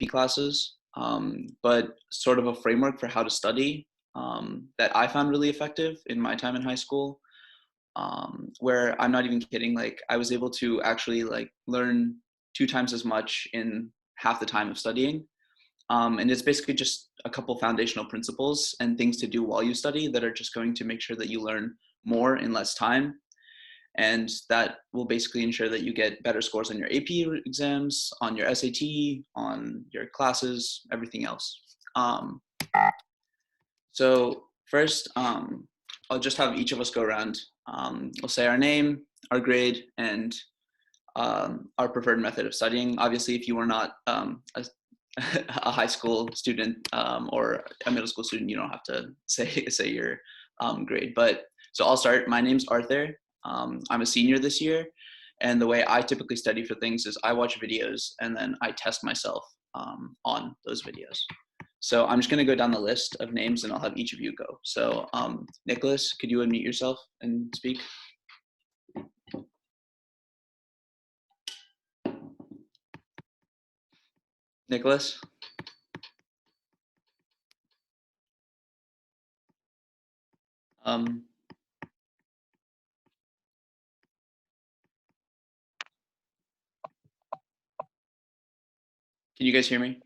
AP classes, but sort of a framework for how to study that I found really effective in my time in high school, where I'm not even kidding, like I was able to actually like learn 2 times as much in half the time of studying. And it's basically just a couple foundational principles and things to do while you study that are just going to make sure that you learn more in less time. And that will basically ensure that you get better scores on your AP exams, on your SAT, on your classes, everything else. So first, I'll just have each of us go around. We'll say our name, our grade, and our preferred method of studying. Obviously, if you are not a high school student or a middle school student, you don't have to say your grade. But so I'll start. My name's Arthur. I'm a senior this year, and the way I typically study for things is I watch videos and then I test myself on those videos. So I'm just going to go down the list of names and I'll have each of you go. So Nicholas, could you unmute yourself and speak? Nicholas? Can you guys hear me?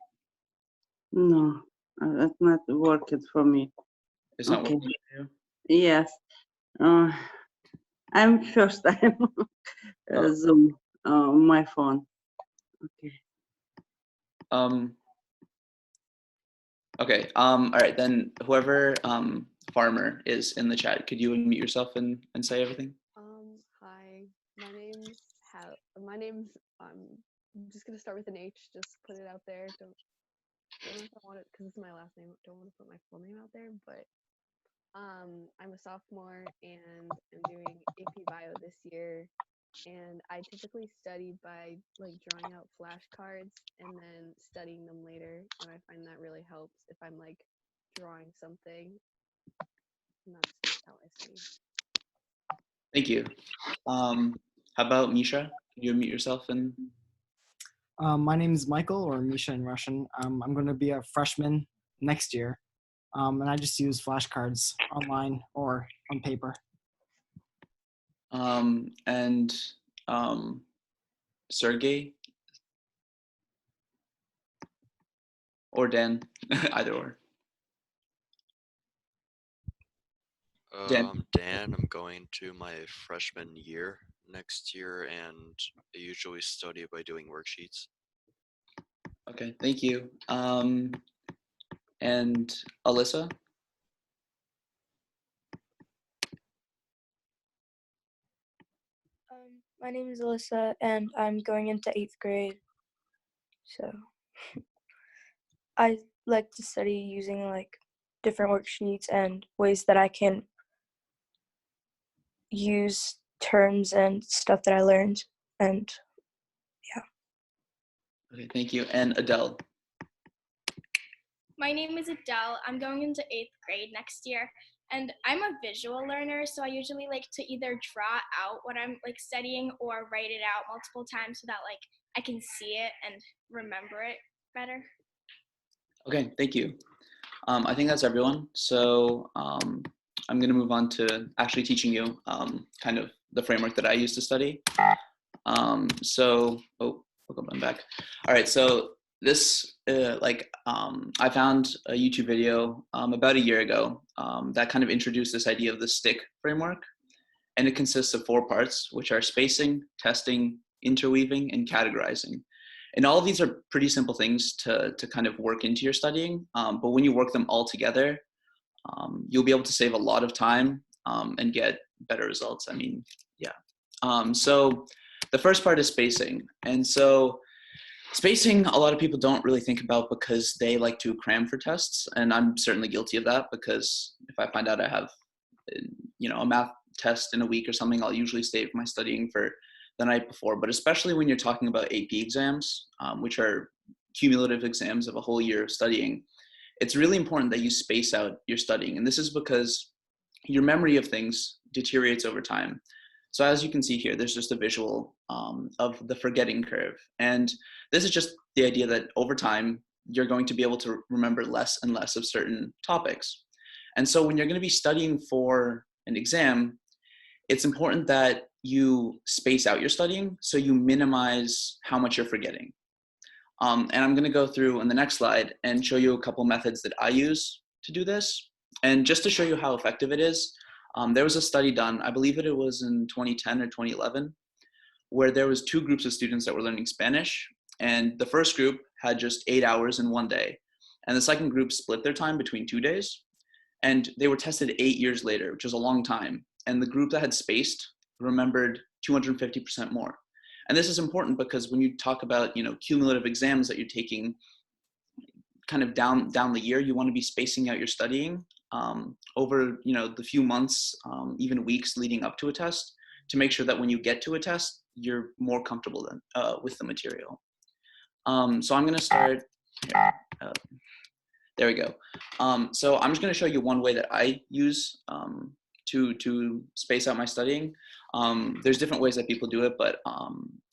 No, it's not working for me. It's not working for you? Yes. I'm first time Zoom on my phone. Okay. Okay. All right. Then whoever Farmer is in the chat, could you unmute yourself and say everything? Hi. My name's I'm just gonna start with an H. Just put it out there. Don't know if I want it because it's my last name. Don't want to put my full name out there, but I'm a sophomore and I'm doing AP Bio this year. And I typically study by like drawing out flashcards and then studying them later. And I find that really helps if I'm like drawing something. And that's just how I study. Thank you. How about Misha? Can you unmute yourself and? My name is Michael, or Misha in Russian. I'm going to be a freshman next year, and I just use flashcards online or on paper. And Sergey or Dan, either or. Dan. I'm Dan. I'm going to my freshman year next year, and I usually study by doing worksheets. Okay, thank you. And Alyssa? My name is Alyssa, and I'm going into 8th grade. So I like to study using like different worksheets and ways that I can use terms and stuff that I learned. And yeah. Okay, thank you. And Adele? My name is Adele. I'm going into 8th grade next year. And I'm a visual learner, so I usually like to either draw out what I'm like studying or write it out multiple times so that like I can see it and remember it better. Okay, thank you. I think that's everyone. So I'm going to move on to actually teaching you kind of the framework that I use to study. I'm back. All right, so this, I found a YouTube video about a year ago that kind of introduced this idea of the STICK framework. And it consists of 4 parts, which are spacing, testing, interweaving, and categorizing. And all of these are pretty simple things to kind of work into your studying. But when you work them all together, you'll be able to save a lot of time and get better results. I mean, yeah. So the first part is spacing. And so spacing, a lot of people don't really think about because they like to cram for tests. And I'm certainly guilty of that because if I find out I have, a math test in a week or something, I'll usually save my studying for the night before. But especially when you're talking about AP exams, which are cumulative exams of a whole year of studying, it's really important that you space out your studying. And this is because your memory of things deteriorates over time. So as you can see here, there's just a visual of the forgetting curve. And this is just the idea that over time, you're going to be able to remember less and less of certain topics. And so when you're going to be studying for an exam, it's important that you space out your studying so you minimize how much you're forgetting. And I'm going to go through in the next slide and show you a couple methods that I use to do this. And just to show you how effective it is, there was a study done, I believe it was in 2010 or 2011, where there was 2 groups of students that were learning Spanish. And the first group had just 8 hours in one day. And the second group split their time between 2 days. And they were tested 8 years later, which is a long time. And the group that had spaced remembered 250% more. And this is important because when you talk about, cumulative exams that you're taking kind of down the year, you want to be spacing out your studying over, the few months, even weeks leading up to a test, to make sure that when you get to a test, you're more comfortable with the material. So I'm going to start here. There we go. So I'm just going to show you one way that I use to space out my studying. There's different ways that people do it, but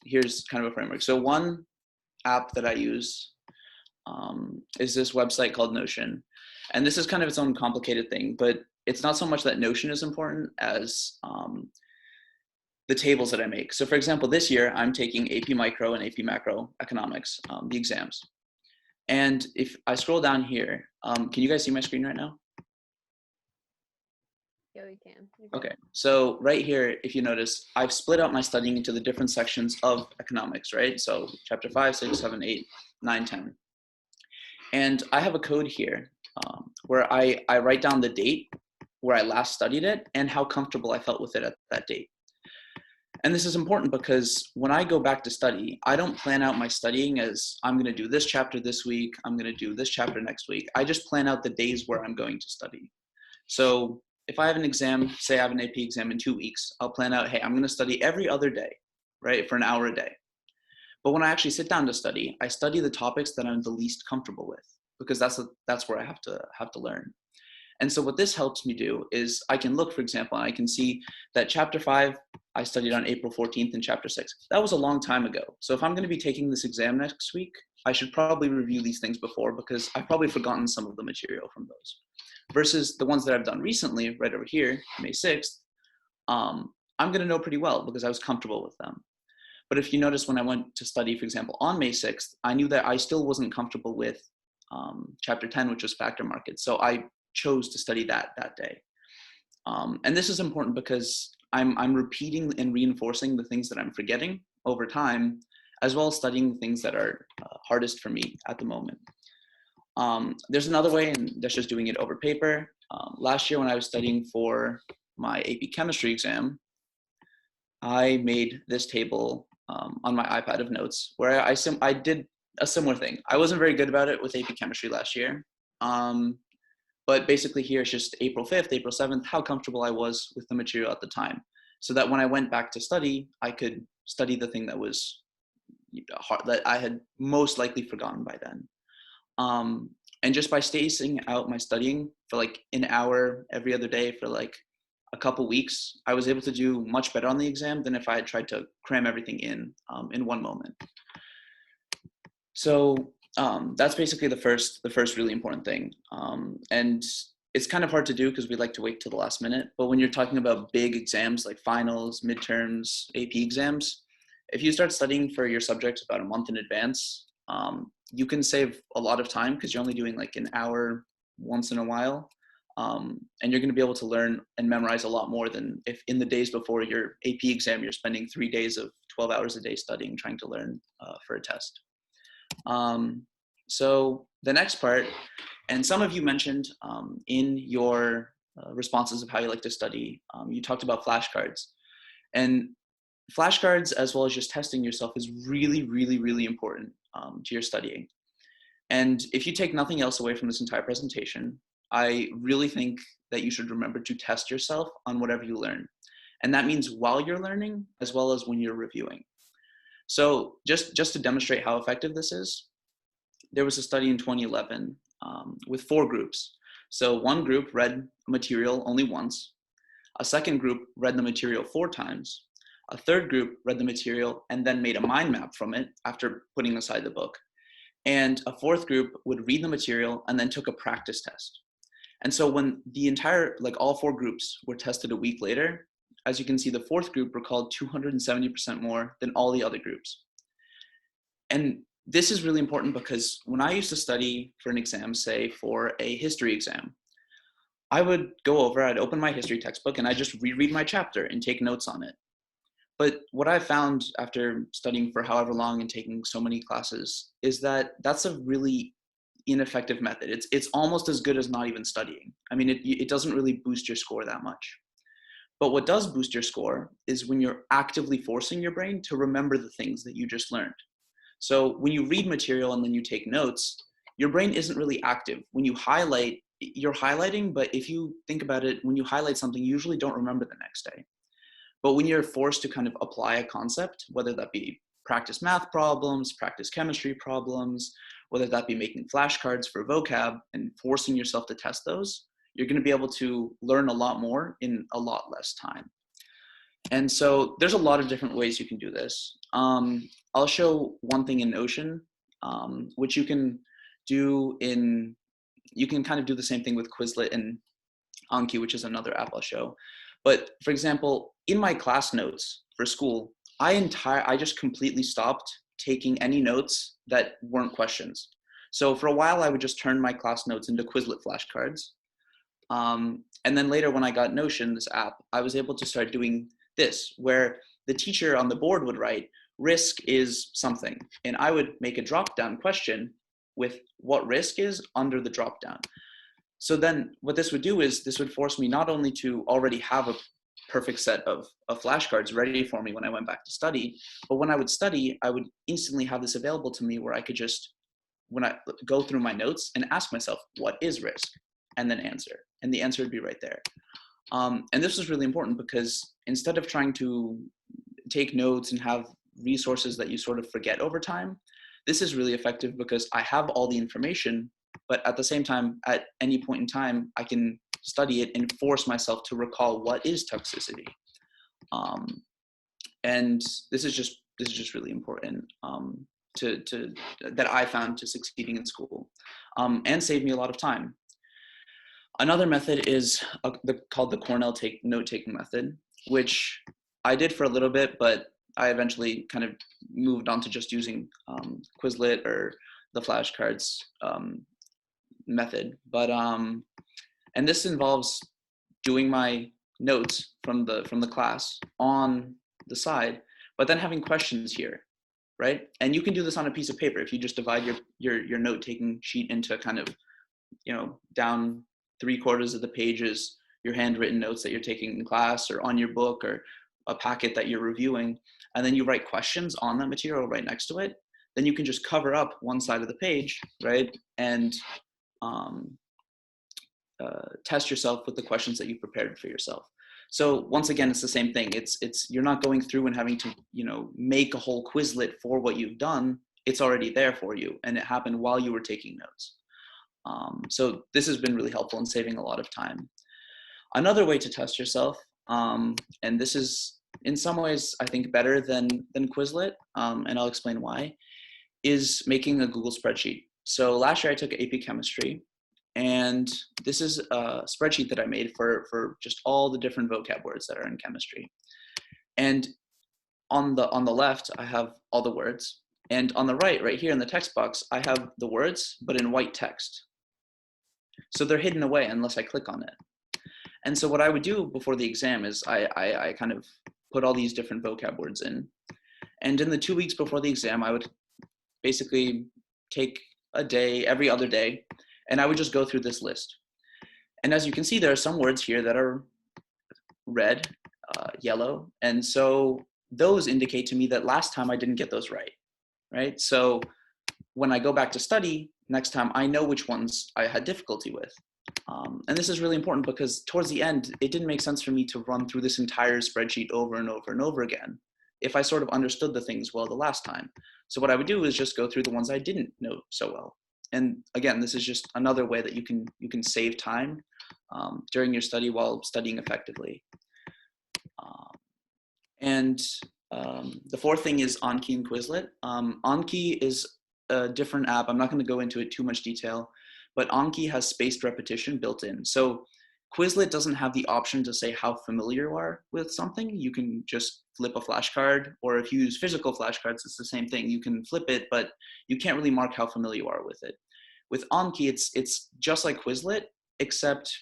here's kind of a framework. So one app that I use is this website called Notion. And this is kind of its own complicated thing, but it's not so much that Notion is important as the tables that I make. So for example, this year I'm taking AP Micro and AP Macro Economics, the exams. And if I scroll down here, can you guys see my screen right now? Yeah, we can. Okay, so right here, if you notice, I've split out my studying into the different sections of economics, right? So chapter 5, 6, 7, 8, 9, 10. And I have a code here where I write down the date where I last studied it and how comfortable I felt with it at that date. And this is important because when I go back to study, I don't plan out my studying as I'm going to do this chapter this week, I'm going to do this chapter next week. I just plan out the days where I'm going to study. So if I have an exam, say I have an AP exam in 2 weeks, I'll plan out, hey, I'm going to study every other day, right, for an hour a day. But when I actually sit down to study, I study the topics that I'm the least comfortable with because that's where I have to learn. And so what this helps me do is I can look, for example, and I can see that chapter 5, I studied on April 14th in chapter 6. That was a long time ago. So if I'm going to be taking this exam next week, I should probably review these things before because I've probably forgotten some of the material from those. Versus the ones that I've done recently, right over here, May 6th, I'm going to know pretty well because I was comfortable with them. But if you notice when I went to study, for example, on May 6th, I knew that I still wasn't comfortable with chapter 10, which was factor markets. So I chose to study that day. And this is important because I'm repeating and reinforcing the things that I'm forgetting over time, as well as studying the things that are hardest for me at the moment. There's another way, and that's just doing it over paper. Last year when I was studying for my AP chemistry exam, I made this table on my iPad of notes where I did a similar thing. I wasn't very good about it with AP chemistry last year. But basically here it's just April 5th, April 7th, how comfortable I was with the material at the time. So that when I went back to study, I could study the thing that was hard, that I had most likely forgotten by then. And just by spacing out my studying for like an hour every other day for like a couple weeks, I was able to do much better on the exam than if I had tried to cram everything in one moment. So that's basically the first really important thing. And it's kind of hard to do because we like to wait till the last minute. But when you're talking about big exams like finals, midterms, AP exams, if you start studying for your subjects about a month in advance, you can save a lot of time because you're only doing like an hour once in a while. And you're going to be able to learn and memorize a lot more than if in the days before your AP exam, you're spending 3 days of 12 hours a day studying, trying to learn for a test. So the next part, and some of you mentioned in your responses of how you like to study, you talked about flashcards. And flashcards, as well as just testing yourself, is really, really, really important to your studying. And if you take nothing else away from this entire presentation, I really think that you should remember to test yourself on whatever you learn. And that means while you're learning, as well as when you're reviewing. So just to demonstrate how effective this is, there was a study in 2011 with 4 groups. So one group read material only once, a second group read the material 4 times, A third group read the material and then made a mind map from it after putting aside the book. And a fourth group would read the material and then took a practice test. And so when the entire, like all four groups were tested a week later, as you can see, the fourth group recalled 270% more than all the other groups. And this is really important because when I used to study for an exam, say for a history exam, I would go over, I'd open my history textbook and I just reread my chapter and take notes on it. But what I found after studying for however long and taking so many classes is that that's a really ineffective method. It's almost as good as not even studying. I mean, it doesn't really boost your score that much. But what does boost your score is when you're actively forcing your brain to remember the things that you just learned. So when you read material and then you take notes, your brain isn't really active. When you highlight, you're highlighting, but if you think about it, when you highlight something, you usually don't remember the next day. But when you're forced to kind of apply a concept, whether that be practice math problems, practice chemistry problems, whether that be making flashcards for vocab and forcing yourself to test those, you're going to be able to learn a lot more in a lot less time. And so there's a lot of different ways you can do this. I'll show one thing in Notion, which you can do in, you can kind of do the same thing with Quizlet and OnKey, which is another app I'll show. But for example, in my class notes for school, I just completely stopped taking any notes that weren't questions. So for a while, I would just turn my class notes into Quizlet flashcards. And then later when I got Notion, this app, I was able to start doing this, where the teacher on the board would write, risk is something. And I would make a drop-down question with what risk is under the drop-down. So then what this would do is this would force me not only to already have a perfect set of flashcards ready for me when I went back to study, but when I would study, I would instantly have this available to me where I could just, when I go through my notes and ask myself, what is risk? And then answer. And the answer would be right there. And this is really important because instead of trying to take notes and have resources that you sort of forget over time, this is really effective because I have all the information, but at the same time, at any point in time, I can study it and force myself to recall what is toxicity. And this is just really important that I found to succeeding in school, and saved me a lot of time. Another method is called the Cornell Take note-taking method, which I did for a little bit, but I eventually kind of moved on to just using Quizlet or the flashcards method. But and this involves doing my notes from the class on the side, but then having questions here, right? And you can do this on a piece of paper if you just divide your note-taking sheet into kind of, down 3/4 of the pages, your handwritten notes that you're taking in class or on your book or a packet that you're reviewing, and then you write questions on that material right next to it. Then you can just cover up one side of the page, right? And test yourself with the questions that you prepared for yourself. So once again, it's the same thing. It's you're not going through and having to, make a whole Quizlet for what you've done. It's already there for you, and it happened while you were taking notes. So this has been really helpful in saving a lot of time. Another way to test yourself, and this is in some ways I think better than Quizlet, and I'll explain why, is making a Google spreadsheet. So last year I took AP Chemistry, and this is a spreadsheet that I made for just all the different vocab words that are in chemistry. And on the left, I have all the words. And on the right here in the text box, I have the words, but in white text. So they're hidden away unless I click on it. And so what I would do before the exam is I kind of put all these different vocab words in. And in the 2 weeks before the exam, I would basically take a day, every other day, and I would just go through this list. And as you can see, there are some words here that are red, yellow. And so those indicate to me that last time I didn't get those right? So when I go back to study next time, I know which ones I had difficulty with. And this is really important because towards the end, it didn't make sense for me to run through this entire spreadsheet over and over and over again if I sort of understood the things well the last time. So what I would do is just go through the ones I didn't know so well. And again, this is just another way that you can save time during your study while studying effectively. And the fourth thing is OnKey and Quizlet. OnKey is a different app. I'm not going to go into it too much detail, but OnKey has spaced repetition built in. So Quizlet doesn't have the option to say how familiar you are with something. You can just flip a flashcard, or if you use physical flashcards, it's the same thing. You can flip it, but you can't really mark how familiar you are with it. With OnKey, it's just like Quizlet, except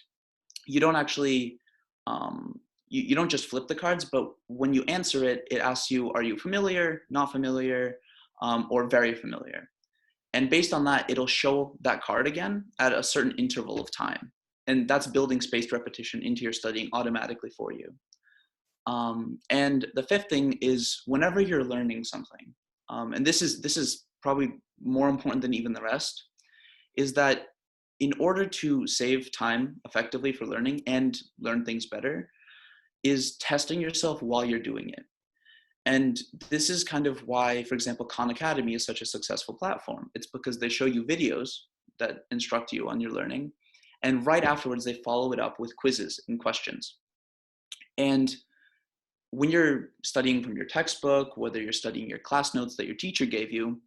you don't actually, you don't just flip the cards, but when you answer it, it asks you, are you familiar, not familiar, or very familiar? And based on that, it'll show that card again at a certain interval of time. And that's building spaced repetition into your studying automatically for you. And the fifth thing is whenever you're learning something, and this is probably more important than even the rest, is that in order to save time effectively for learning and learn things better, is testing yourself while you're doing it. And this is kind of why, for example, Khan Academy is such a successful platform. It's because they show you videos that instruct you on your learning. And right afterwards, they follow it up with quizzes and questions. And when you're studying from your textbook, whether you're studying your class notes that your teacher gave you,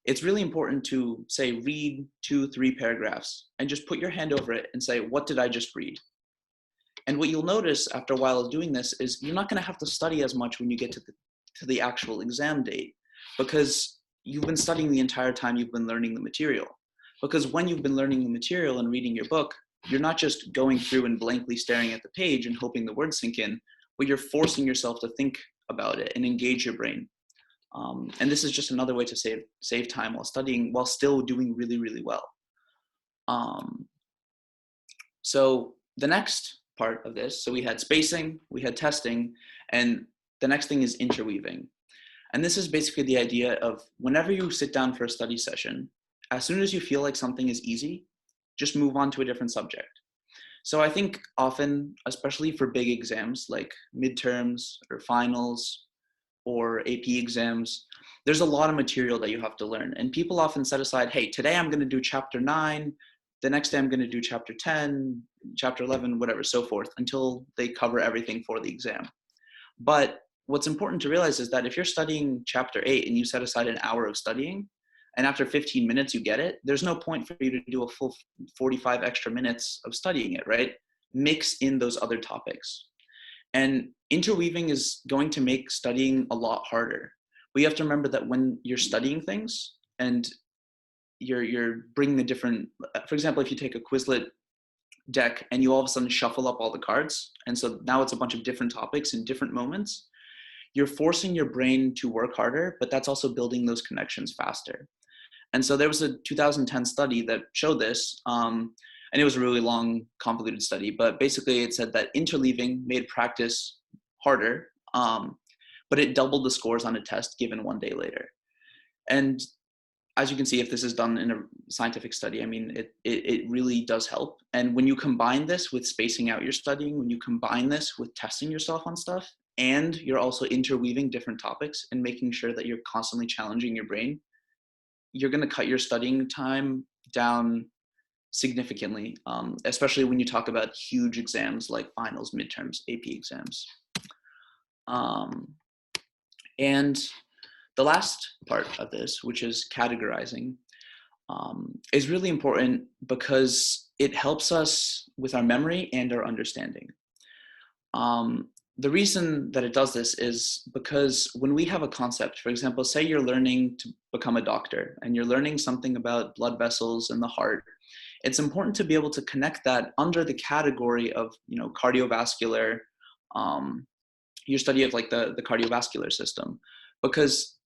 it's really important to say, read 2-3 paragraphs and just put your hand over it and say, what did I just read? And what you'll notice after a while of doing this is you're not going to have to study as much when you get to the actual exam date, because you've been studying the entire time you've been learning the material. Because when you've been learning the material and reading your book, you're not just going through and blankly staring at the page and hoping the words sink in, but you're forcing yourself to think about it and engage your brain. And this is just another way to save time while studying, while still doing really, really well. So the next part of this, so we had spacing, we had testing, and the next thing is interweaving. And this is basically the idea of whenever you sit down for a study session, as soon as you feel like something is easy, just move on to a different subject. So I think often, especially for big exams like midterms or finals or AP exams, there's a lot of material that you have to learn. And people often set aside, hey, today I'm going to do chapter 9, the next day I'm going to do chapter 10, chapter 11, whatever, so forth, until they cover everything for the exam. But what's important to realize is that if you're studying chapter 8 and you set aside an hour of studying, and after 15 minutes you get it, there's no point for you to do a full 45 extra minutes of studying it, right? Mix in those other topics. And interweaving is going to make studying a lot harder. But you have to remember that when you're studying things and you're bringing the different, for example, if you take a Quizlet deck and you all of a sudden shuffle up all the cards, and so now it's a bunch of different topics in different moments, you're forcing your brain to work harder, but that's also building those connections faster. And so there was a 2010 study that showed this, and it was a really long, convoluted study, but basically it said that interleaving made practice harder, but it doubled the scores on a test given one day later. And as you can see, if this is done in a scientific study, I mean, it really does help. And when you combine this with spacing out your studying, when you combine this with testing yourself on stuff, and you're also interweaving different topics and making sure that you're constantly challenging your brain, you're going to cut your studying time down significantly, especially when you talk about huge exams like finals, midterms, AP exams. And the last part of this, which is categorizing, is really important because it helps us with our memory and our understanding. The reason that it does this is because when we have a concept, for example, say you're learning to become a doctor and you're learning something about blood vessels and the heart, it's important to be able to connect that under the category of, cardiovascular, your study of like the cardiovascular system. Because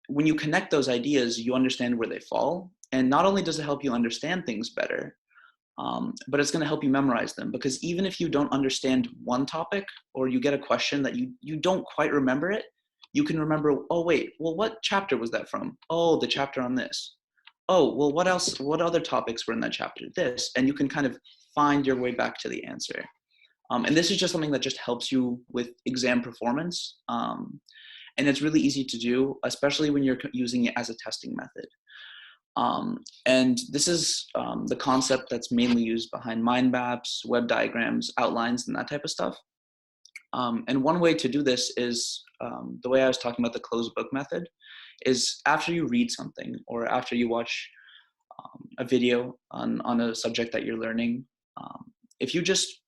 when you connect those ideas, you understand where they fall. And not only does it help you understand things better, but it's going to help you memorize them, because even if you don't understand one topic or you get a question that you don't quite remember it, you can remember, oh wait, well, what chapter was that from? Oh, the chapter on this. Oh, well, what else, what other topics were in that chapter? This, and you can kind of find your way back to the answer. And this is just something that just helps you with exam performance. And it's really easy to do, especially when you're using it as a testing method. And this is the concept that's mainly used behind mind maps, web diagrams, outlines, and that type of stuff. And one way to do this is the way I was talking about the closed book method is after you read something or after you watch a video on a subject that you're learning, if you just,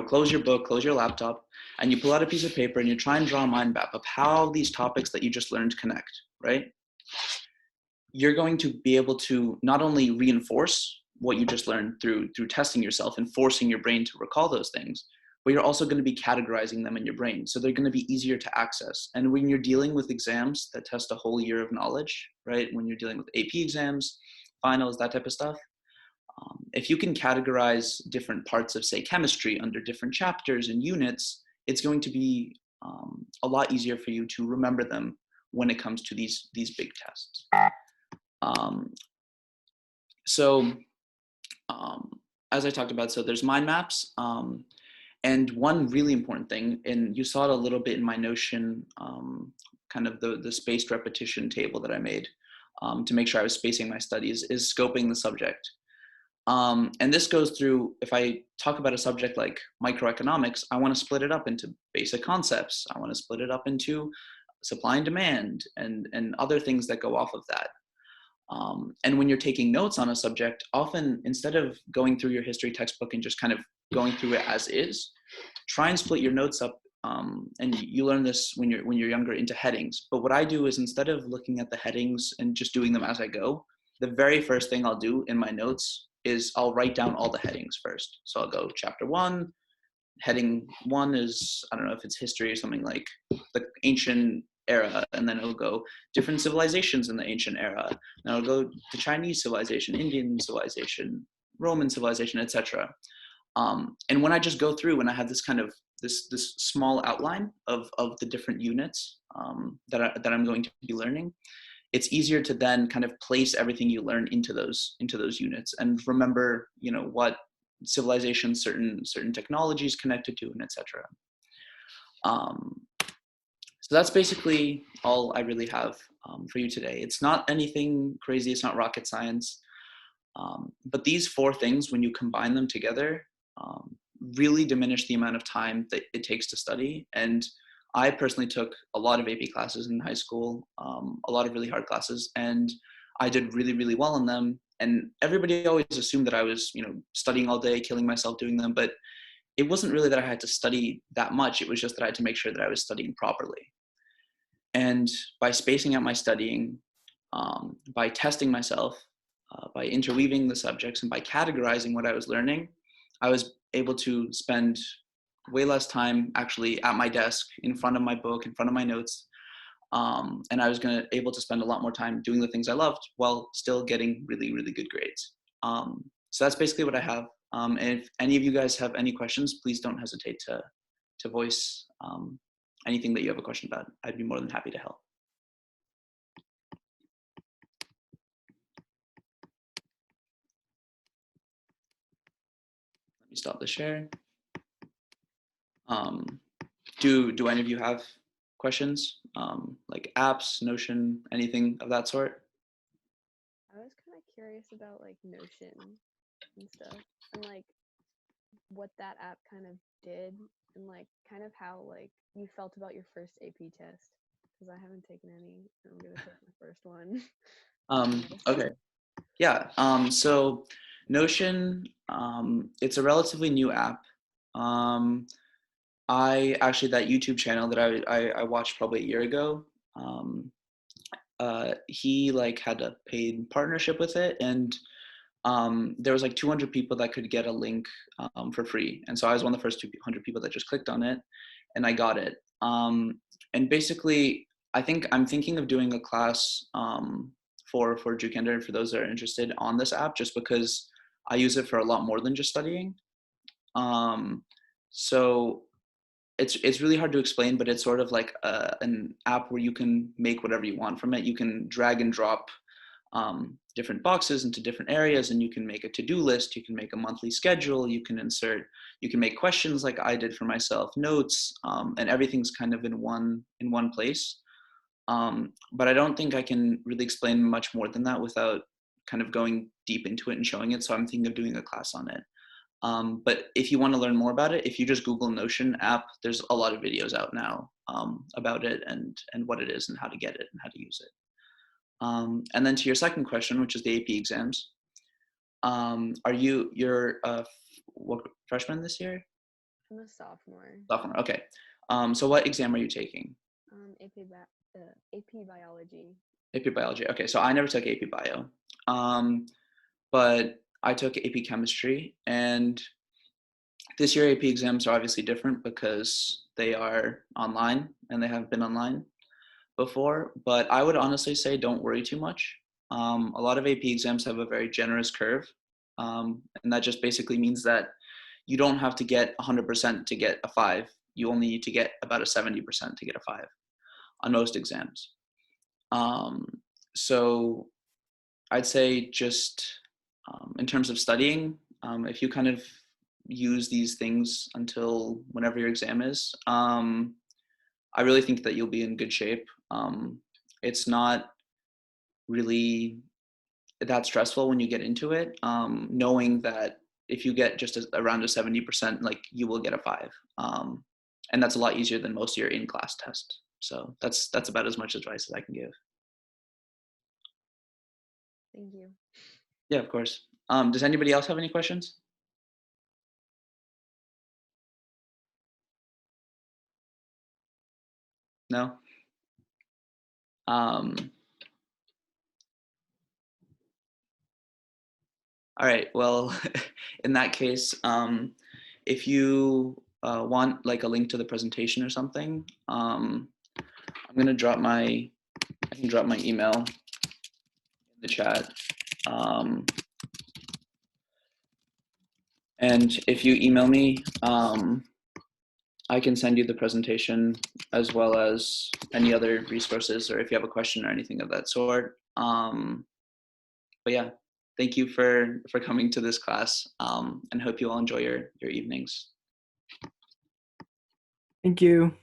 close your book, close your laptop, and you pull out a piece of paper and you try and draw a mind map of how these topics that you just learned connect, right? You're going to be able to not only reinforce what you just learned through testing yourself and forcing your brain to recall those things, but you're also going to be categorizing them in your brain. So they're going to be easier to access. And when you're dealing with exams that test a whole year of knowledge, right? When you're dealing with AP exams, finals, that type of stuff, if you can categorize different parts of, say, chemistry under different chapters and units, it's going to be a lot easier for you to remember them when it comes to these big tests. As I talked about, so there's mind maps. And one really important thing, and you saw it a little bit in my Notion, kind of the spaced repetition table that I made to make sure I was spacing my studies, is scoping the subject. And this goes through, if I talk about a subject like microeconomics, I want to split it up into basic concepts. I want to split it up into supply and demand and other things that go off of that. And when you're taking notes on a subject, often instead of going through your history textbook and just kind of going through it as is, try and split your notes up. And you learn this when you're younger, into headings. But what I do is, instead of looking at the headings and just doing them as I go, the very first thing I'll do in my notes is I'll write down all the headings first. So I'll go chapter 1, heading 1 is, I don't know if it's history or something like the ancient era, and then it'll go different civilizations in the ancient era. Then I'll go to Chinese civilization, Indian civilization, Roman civilization, etc. And when I just go through and I have this kind of this small outline of the different units that I'm going to be learning, it's easier to then kind of place everything you learn into those units and remember, what civilizations certain technologies connected to, and etc. So that's basically all I really have for you today. It's not anything crazy. It's not rocket science. But these 4 things, when you combine them together, really diminish the amount of time that it takes to study. And I personally took a lot of AP classes in high school, a lot of really hard classes, and I did really, really well in them. And everybody always assumed that I was, studying all day, killing myself doing them. But it wasn't really that I had to study that much. It was just that I had to make sure that I was studying properly. And by spacing out my studying, by testing myself, by interweaving the subjects, and by categorizing what I was learning, I was able to spend way less time actually at my desk, in front of my book, in front of my notes. And I was able to spend a lot more time doing the things I loved while still getting really, really good grades. So that's basically what I have. And if any of you guys have any questions, please don't hesitate to voice anything that you have a question about. I'd be more than happy to help. Let me stop the share. Do any of you have questions, like apps, Notion, anything of that sort? I was kind of curious about like Notion and stuff, and like what that app kind of did, and like kind of how like you felt about your first AP test, because I haven't taken any. I'm gonna take my first one. Okay. Yeah. So Notion, it's a relatively new app. I actually, that YouTube channel that I watched probably a year ago, he like had a paid partnership with it, and there was like 200 people that could get a link for free. And so I was one of the first 200 people that just clicked on it, and I got it. And basically, I think I'm thinking of doing a class for Jukender, for those that are interested, on this app, just because I use it for a lot more than just studying. So it's really hard to explain, but it's sort of like an app where you can make whatever you want from it. You can drag and drop different boxes into different areas, and you can make a to-do list, you can make a monthly schedule, you can make questions like I did for myself, notes, and everything's kind of in one place. But I don't think I can really explain much more than that without kind of going deep into it and showing it. So I'm thinking of doing a class on it. But if you want to learn more about it, if you just Google Notion app, there's a lot of videos out now about it and what it is and how to get it and how to use it. And then to your second question, which is the AP exams, you're what, freshman this year? I'm a sophomore. Sophomore, okay. So what exam are you taking? AP biology. AP biology. Okay, so I never took AP bio, but I took AP chemistry, and this year AP exams are obviously different because they are online and they have been online before. But I would honestly say don't worry too much. A lot of AP exams have a very generous curve, and that just basically means that you don't have to get 100% to get a 5. You only need to get about a 70% to get a 5 on most exams. So I'd say just in terms of studying, if you kind of use these things until whenever your exam is, I really think that you'll be in good shape. It's not really that stressful when you get into it, knowing that if you get just around a 70%, like you will get a 5. And that's a lot easier than most of your in-class tests. So that's about as much advice as I can give. Thank you. Yeah, of course. Does anybody else have any questions? No? All right, well, in that case, if you want like a link to the presentation or something, I'm gonna drop I can drop my email in the chat. And if you email me, I can send you the presentation as well as any other resources, or if you have a question or anything of that sort. But yeah, thank you for coming to this class, and hope you all enjoy your evenings. Thank you.